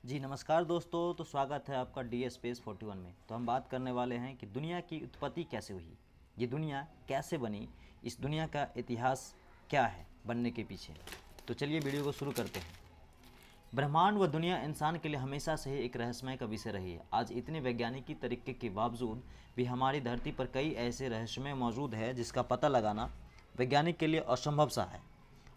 जी नमस्कार दोस्तों। तो स्वागत है आपका डी स्पेस 41 में। तो हम बात करने वाले हैं कि दुनिया की उत्पत्ति कैसे हुई, ये दुनिया कैसे बनी, इस दुनिया का इतिहास क्या है बनने के पीछे। तो चलिए वीडियो को शुरू करते हैं। ब्रह्मांड व दुनिया इंसान के लिए हमेशा से ही एक रहस्यमय का विषय रही है। आज इतने वैज्ञानिक तरीके के बावजूद भी हमारी धरती पर कई ऐसे रहस्यमय मौजूद है जिसका पता लगाना वैज्ञानिक के लिए असंभव सा है।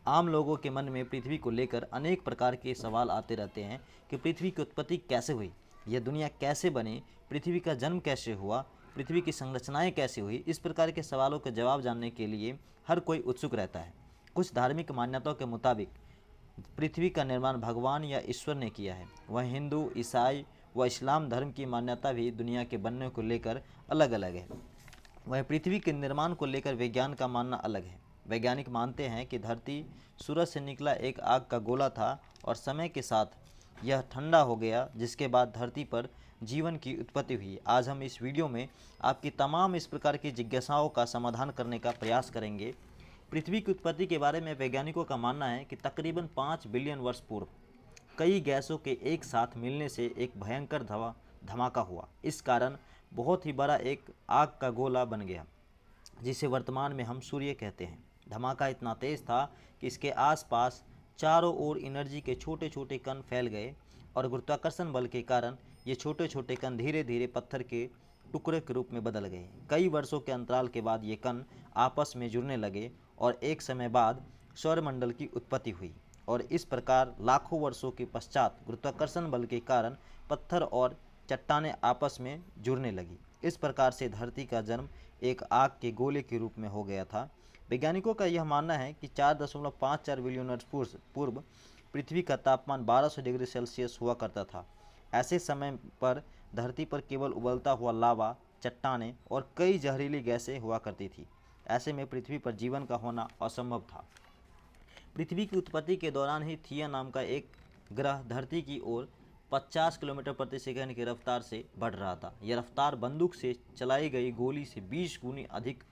आम लोगों के मन में पृथ्वी को लेकर अनेक प्रकार के सवाल आते रहते हैं कि पृथ्वी की उत्पत्ति कैसे हुई, यह दुनिया कैसे बनी, पृथ्वी का जन्म कैसे हुआ, पृथ्वी की संरचनाएं कैसे हुई। इस प्रकार के सवालों के जवाब जानने के लिए हर कोई उत्सुक रहता है। कुछ धार्मिक मान्यताओं के मुताबिक पृथ्वी का निर्माण भगवान या ईश्वर ने किया है। वह हिंदू, ईसाई व इस्लाम धर्म की मान्यता भी दुनिया के बनने को लेकर अलग अलग है। वह पृथ्वी के निर्माण को लेकर विज्ञान का मानना अलग है। वैज्ञानिक मानते हैं कि धरती सूरज से निकला एक आग का गोला था और समय के साथ यह ठंडा हो गया, जिसके बाद धरती पर जीवन की उत्पत्ति हुई। आज हम इस वीडियो में आपकी तमाम इस प्रकार की जिज्ञासाओं का समाधान करने का प्रयास करेंगे। पृथ्वी की उत्पत्ति के बारे में वैज्ञानिकों का मानना है कि तकरीबन 5 बिलियन वर्ष पूर्व कई गैसों के एक साथ मिलने से एक भयंकर धमाका हुआ। इस कारण बहुत ही बड़ा एक आग का गोला बन गया, जिसे वर्तमान में हम सूर्य कहते हैं। धमाका इतना तेज था कि इसके आसपास चारों ओर एनर्जी के छोटे छोटे कण फैल गए और गुरुत्वाकर्षण बल के कारण ये छोटे छोटे कण धीरे धीरे पत्थर के टुकड़े के रूप में बदल गए। कई वर्षों के अंतराल के बाद ये कण आपस में जुड़ने लगे और एक समय बाद सौरमंडल की उत्पत्ति हुई। और इस प्रकार लाखों वर्षों के पश्चात गुरुत्वाकर्षण बल के कारण पत्थर और चट्टानें आपस में जुड़ने लगी। इस प्रकार से धरती का जन्म एक आग के गोले के रूप में हो गया था। वैज्ञानिकों का यह मानना है कि 4.54 बिलियन वर्ष पूर्व पृथ्वी का तापमान 1200 डिग्री सेल्सियस हुआ करता था। ऐसे समय पर धरती पर केवल उबलता हुआ लावा, चट्टानें और कई जहरीली गैसें हुआ करती थी। ऐसे में पृथ्वी पर जीवन का होना असंभव था। पृथ्वी की उत्पत्ति के दौरान ही थिया नाम का एक ग्रह धरती की ओर 50 किलोमीटर प्रति सेकंड की रफ्तार से बढ़ रहा था। यह रफ्तार बंदूक से चलाई गई गोली से 20 गुनी अधिक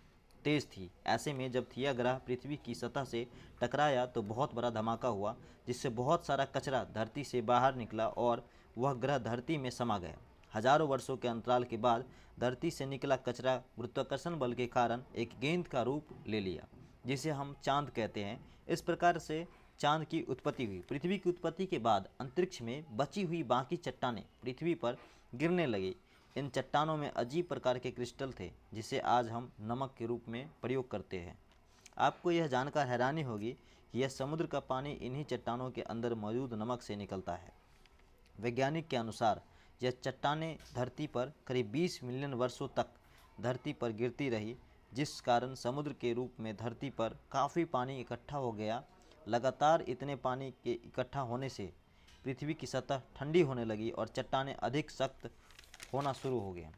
तेज थी। ऐसे में जब थिया ग्रह पृथ्वी की सतह से टकराया तो बहुत बड़ा धमाका हुआ, जिससे बहुत सारा कचरा धरती से बाहर निकला और वह ग्रह धरती में समा गया। हजारों वर्षों के अंतराल के बाद धरती से निकला कचरा गुरुत्वाकर्षण बल के कारण एक गेंद का रूप ले लिया, जिसे हम चांद कहते हैं। इस प्रकार से चांद की उत्पत्ति हुई। पृथ्वी की उत्पत्ति के बाद अंतरिक्ष में बची हुई बाकी चट्टानें पृथ्वी पर गिरने लगी। इन चट्टानों में अजीब प्रकार के क्रिस्टल थे, जिसे आज हम नमक के रूप में प्रयोग करते हैं। आपको यह जानकर हैरानी होगी कि यह समुद्र का पानी इन्हीं चट्टानों के अंदर मौजूद नमक से निकलता है। वैज्ञानिक के अनुसार यह चट्टानें धरती पर करीब 20 मिलियन वर्षों तक धरती पर गिरती रही, जिस कारण समुद्र के रूप में धरती पर काफ़ी पानी इकट्ठा हो गया। लगातार इतने पानी के इकट्ठा होने से पृथ्वी की सतह ठंडी होने लगी और चट्टानें अधिक सख्त होना शुरू हो गया।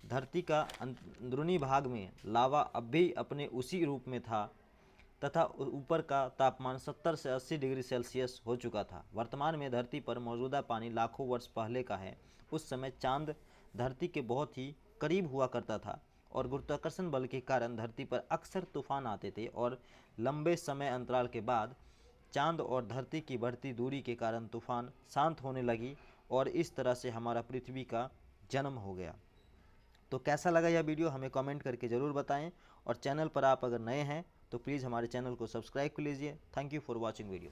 धरती का अंदरूनी भाग में लावा अब भी अपने उसी रूप में था तथा ऊपर का तापमान 70 से 80 डिग्री सेल्सियस हो चुका था। वर्तमान में धरती पर मौजूदा पानी लाखों वर्ष पहले का है। उस समय चांद धरती के बहुत ही करीब हुआ करता था और गुरुत्वाकर्षण बल के कारण धरती पर अक्सर तूफान आते थे। और लंबे समय अंतराल के बाद चांद और धरती की बढ़ती दूरी के कारण तूफान शांत होने लगी और इस तरह से हमारा पृथ्वी का जन्म हो गया। तो कैसा लगा यह वीडियो हमें कमेंट करके ज़रूर बताएं और चैनल पर आप अगर नए हैं तो प्लीज़ हमारे चैनल को सब्सक्राइब कर लीजिए। Thank you for watching video.